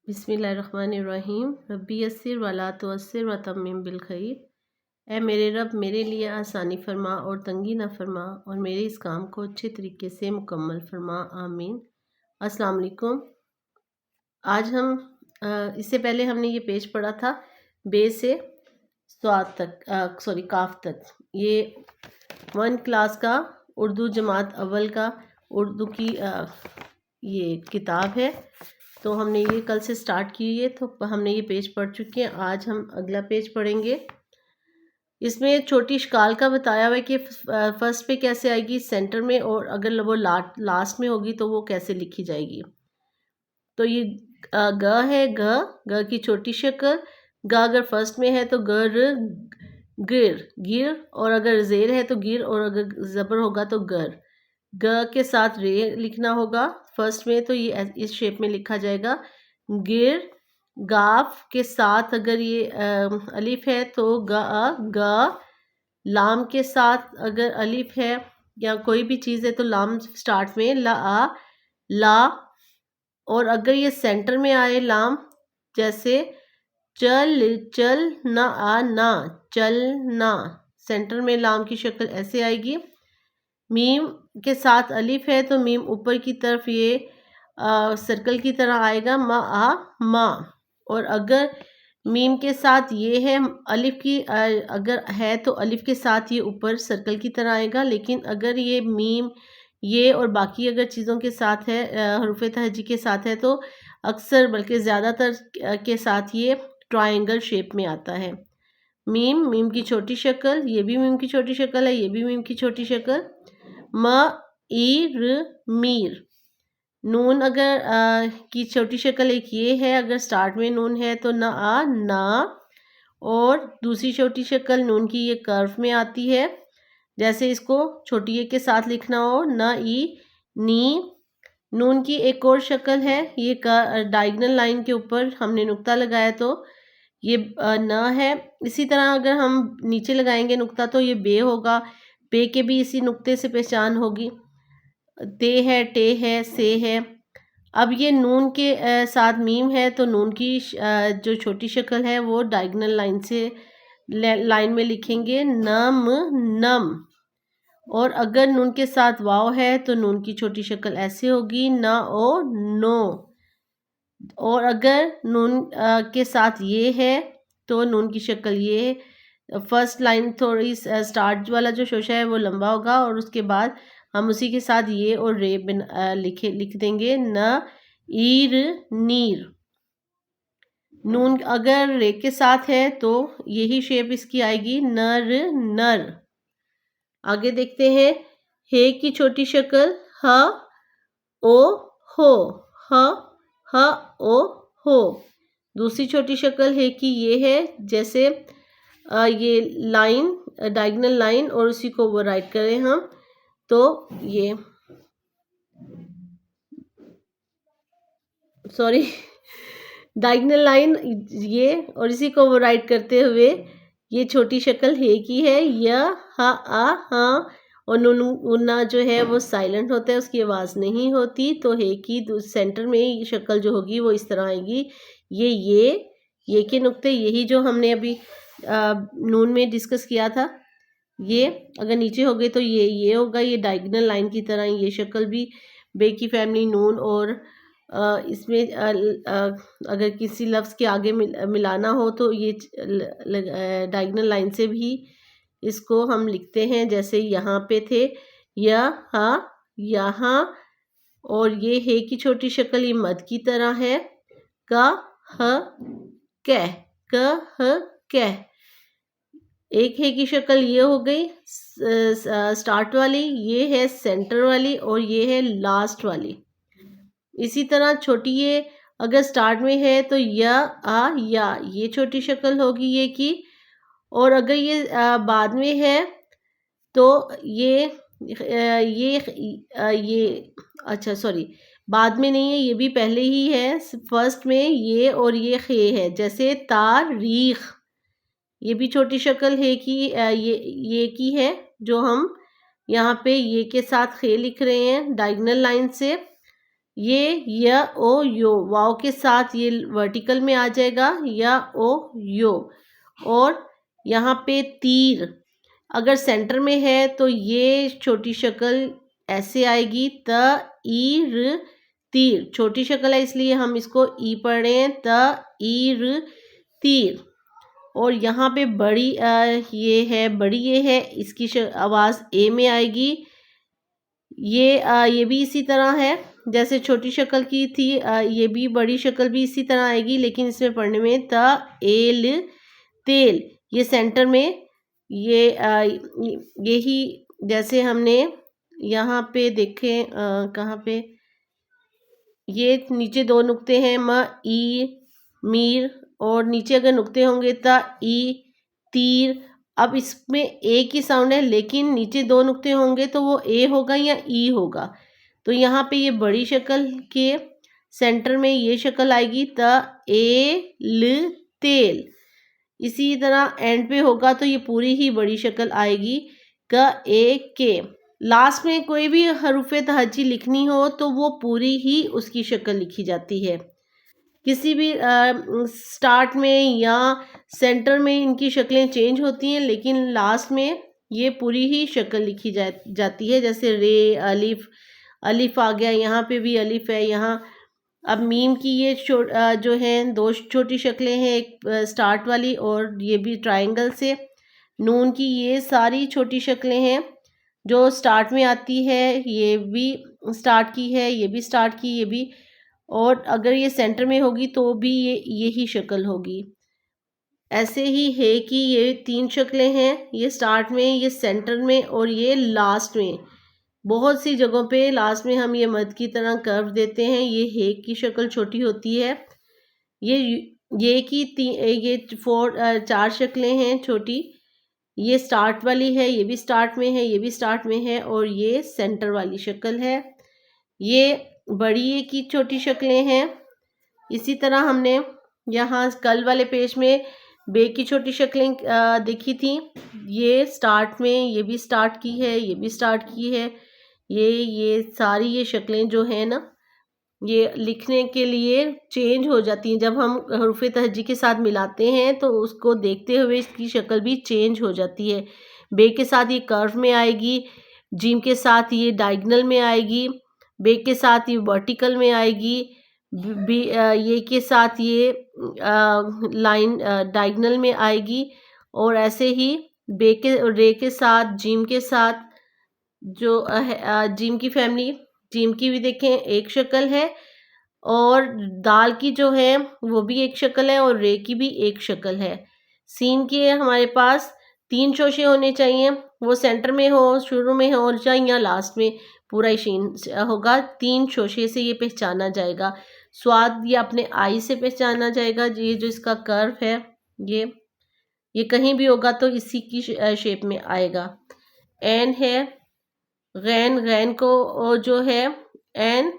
बिस्मिल्लाहिर्रहमानिर्रहीम। रब्बी यस्सिर वला तुअस्सिर व तम्मिम बिल खैर। ऐ मेरे रब, मेरे लिए आसानी फरमा और तंगी न फरमा, और मेरे इस काम को अच्छे तरीके से मुकम्मल फरमा, आमीन। अस्सलाम वालेकुम। आज हम इससे पहले हमने ये पेज पढ़ा था बे से स्वाद तक, काफ तक। ये 1 क्लास का उर्दू जमात अव्वल का उर्दू की ये किताब है। तो हमने ये कल से स्टार्ट की है, तो हमने ये पेज पढ़ चुके हैं। आज हम अगला पेज पढ़ेंगे। इसमें छोटी शकाल का बताया हुआ है कि फर्स्ट पे कैसे आएगी, सेंटर में, और अगर वो लास्ट में होगी तो वो कैसे लिखी जाएगी। तो ये ग है, ग की छोटी शक्ल। ग अगर फर्स्ट में है तो गर, गिर, गिर, और अगर जेर है तो गिर, और अगर जबर होगा तो गर। ग के साथ रे लिखना होगा फर्स्ट में, तो ये इस शेप में लिखा जाएगा गिर। गाफ के साथ अगर ये अलिफ है तो ग। लाम के साथ अगर अलिफ है या कोई भी चीज़ है तो लाम स्टार्ट में ला। और अगर ये सेंटर में आए लाम, जैसे चल, चल ना, चल ना, सेंटर में लाम की शक्ल ऐसे आएगी। मीम के साथ अलिफ है तो मीम ऊपर की तरफ ये सर्कल की तरह आएगा, मा। और अगर मीम के साथ ये है अलिफ की, अगर है तो अलिफ के साथ ये ऊपर सर्कल की तरह आएगा। लेकिन अगर ये मीम, ये और बाकी अगर चीज़ों के साथ है, हरूफ तहजी के साथ है, तो अक्सर बल्कि ज़्यादातर के साथ ये ट्रायंगल शेप में आता है। मीम, मीम की छोटी शक्ल, ये भी मीम की छोटी शक्ल है, ये भी मीम की छोटी शक्ल। मीर। नून अगर की छोटी शक्ल एक ये है, अगर स्टार्ट में नून है तो ना। और दूसरी छोटी शक्ल नून की ये कर्व में आती है, जैसे इसको छोटी ए के साथ लिखना हो, नी। नून की एक और शक्ल है, ये डायगोनल लाइन के ऊपर हमने नुक्ता लगाया तो ये न है। इसी तरह अगर हम नीचे लगाएंगे नुक्ता तो ये बे होगा। बे के भी इसी नुक्ते से पहचान होगी। ते है, टे है, से है। अब ये नून के साथ मीम है तो नून की जो छोटी शक्ल है वो डायगोनल लाइन से लाइन में लिखेंगे, नम। और अगर नून के साथ वाव है तो नून की छोटी शक्ल ऐसे होगी, नो। और अगर नून के साथ ये है तो नून की शक्ल ये, फर्स्ट लाइन थोड़ी स्टार्ट वाला जो शोशा है वो लंबा होगा, और उसके बाद हम उसी के साथ ये और रे लिख देंगे, नीर। नून अगर रे के साथ है तो यही शेप इसकी आएगी, नर। आगे देखते हैं। हे की छोटी शक्ल ओ हो। दूसरी छोटी शक्ल है कि ये है, जैसे ये लाइन, डायगोनल लाइन, और उसी को वो राइट करें हम तो ये डायगोनल लाइन ये, और इसी को वो राइट करते हुए ये छोटी शक्ल हे की है, हाँ। और नूना जो है वो साइलेंट होता है, उसकी आवाज़ नहीं होती। तो हे की सेंटर में ये शक्ल जो होगी वो इस तरह आएगी। ये के नुक्ते, यही जो हमने अभी नून में डिस्कस किया था, ये अगर नीचे हो गए तो ये होगा, ये डायगोनल लाइन की तरह ये शक्ल भी बे की फैमिली नून। और इसमें अगर किसी लफ्ज़ के आगे मिलाना हो तो ये डायगोनल लाइन से भी इसको हम लिखते हैं, जैसे यहाँ पे थे यहाँ। और ये है की छोटी शक्ल ये मद की तरह है, कह। एक है की शक्ल ये हो गई स्टार्ट वाली, ये है सेंटर वाली, और ये है लास्ट वाली। इसी तरह छोटी ये अगर स्टार्ट में है तो या, ये छोटी शक्ल होगी ये की। और अगर ये बाद में है तो ये अच्छा सॉरी, बाद में नहीं है, ये भी पहले ही है। फर्स्ट में ये और ये खे है, जैसे तारीख। ये भी छोटी शक्ल है कि ये की है, जो हम यहाँ पे ये के साथ खे लिख रहे हैं डायगोनल लाइन से। ये य ओ यो, वाव के साथ ये वर्टिकल में आ जाएगा, या ओ यो। और यहाँ पे तीर अगर सेंटर में है तो ये छोटी शक्ल ऐसे आएगी, त ई र तीर। छोटी शक्ल है इसलिए हम इसको ई पढ़ रहे हैं, त ई र तीर। और यहाँ पे बड़ी ये है, बड़ी ये है, इसकी आवाज़ ए में आएगी। ये भी इसी तरह है जैसे छोटी शक्ल की थी। ये भी बड़ी शक्ल भी इसी तरह आएगी, लेकिन इसमें पढ़ने में त एल तेल। ये सेंटर में यही जैसे हमने यहाँ पे देखे, कहाँ पे, ये नीचे दो नुक्ते हैं, म ई मीर, और नीचे अगर नुक्ते होंगे त ई तीर। अब इसमें ए की साउंड है, लेकिन नीचे दो नुक्ते होंगे तो वो ए होगा या ई होगा। तो यहाँ पे ये बड़ी शक्ल के सेंटर में ये शक्ल आएगी, त ए ल तेल। इसी तरह एंड पे होगा तो ये पूरी ही बड़ी शक्ल आएगी, क ए के। लास्ट में कोई भी हरूफ तहज्जी लिखनी हो तो वो पूरी ही उसकी शक्ल लिखी जाती है। किसी भी स्टार्ट में या सेंटर में इनकी शक्लें चेंज होती हैं, लेकिन लास्ट में ये पूरी ही शक्ल लिखी जाती है। जैसे रे, अलिफ, अलिफ आ गया, यहाँ पे भी अलिफ है। यहाँ अब मीम की ये जो हैं दो छोटी शक्लें हैं, एक स्टार्ट वाली और ये भी ट्रायंगल से। नून की ये सारी छोटी शक्लें हैं जो स्टार्ट में आती है, ये भी स्टार्ट की है, ये भी स्टार्ट की, ये भी। और अगर ये सेंटर में होगी तो भी यही शक्ल होगी। ऐसे ही है कि ये तीन शक्लें हैं, ये स्टार्ट में, ये सेंटर में और ये लास्ट में। बहुत सी जगहों पे लास्ट में हम ये मद की तरह कर्व देते हैं। ये है की शक्ल छोटी होती है। ये की ये चार शक्लें हैं छोटी। ये स्टार्ट वाली है, ये भी स्टार्ट में है, ये भी स्टार्ट में है, और ये सेंटर वाली शक्ल है। ये बड़ी ए की छोटी शक्लें हैं। इसी तरह हमने यहाँ कल वाले पेज में बे की छोटी शक्लें देखी थी। ये स्टार्ट में, ये भी स्टार्ट की है, ये भी स्टार्ट की है। ये सारी ये शक्लें जो है ना, ये लिखने के लिए चेंज हो जाती हैं। जब हम हरूफ तहज्जी के साथ मिलाते हैं तो उसको देखते हुए इसकी शक्ल भी चेंज हो जाती है। बे के साथ ये कर्व में आएगी, जीम के साथ ये डायगोनल में आएगी, बे के साथ ये वर्टिकल में आएगी, ये के साथ ये लाइन डायगोनल में आएगी। और ऐसे ही बे के रे के साथ, जीम के साथ जो जीम की फैमिली, जीम की भी देखें एक शक्ल है, और दाल की जो है वो भी एक शक्ल है, और रे की भी एक शक्ल है। सीन के हमारे पास तीन शोशे होने चाहिए, वो सेंटर में हो, शुरू में हो, या लास्ट में पूरा ही शीन होगा। तीन शोशे से ये पहचाना जाएगा। स्वाद ये अपने आई से पहचाना जाएगा। ये जो इसका कर्व है, ये कहीं भी होगा तो इसी की शेप में आएगा। एन है, गैन, गैन को जो है एन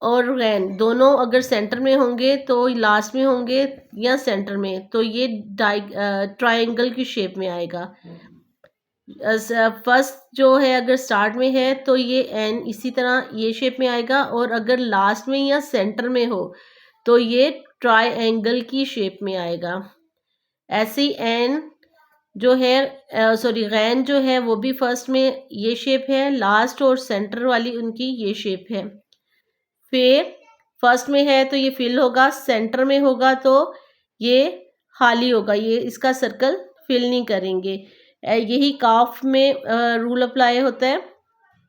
और गैन दोनों अगर सेंटर में होंगे तो लास्ट में होंगे, या सेंटर में तो ये ट्रायंगल की शेप में आएगा। फर्स्ट जो है अगर स्टार्ट में है तो ये एन इसी तरह ये शेप में आएगा, और अगर लास्ट में या सेंटर में हो तो ये ट्रायंगल की शेप में आएगा। ऐसे ही एन जो है, सॉरी, गैन जो है वो भी फर्स्ट में ये शेप है, लास्ट और सेंटर वाली उनकी ये शेप है। फिर फर्स्ट में है तो ये फिल होगा, सेंटर में होगा तो ये खाली होगा, ये इसका सर्कल फिल नहीं करेंगे। यही काफ में रूल अप्लाई होता है।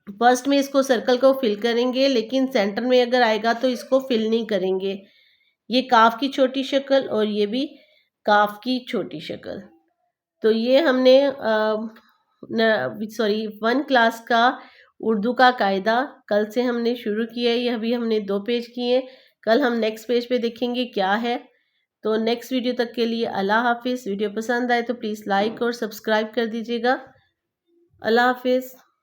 फर्स्ट में इसको सर्कल को फिल करेंगे, लेकिन सेंटर में अगर आएगा तो इसको फिल नहीं करेंगे। ये काफ की छोटी शक्ल और ये भी काफ की छोटी शक्ल। तो ये हमने सॉरी 1 क्लास का उर्दू का कायदा कल से हमने शुरू किया है। ये अभी हमने 2 पेज किए। कल हम नेक्स्ट पेज पे देखेंगे क्या है। तो नेक्स्ट वीडियो तक के लिए अल्लाह हाफिज़। वीडियो पसंद आए तो प्लीज़ लाइक और सब्सक्राइब कर दीजिएगा। अल्लाह हाफिज़।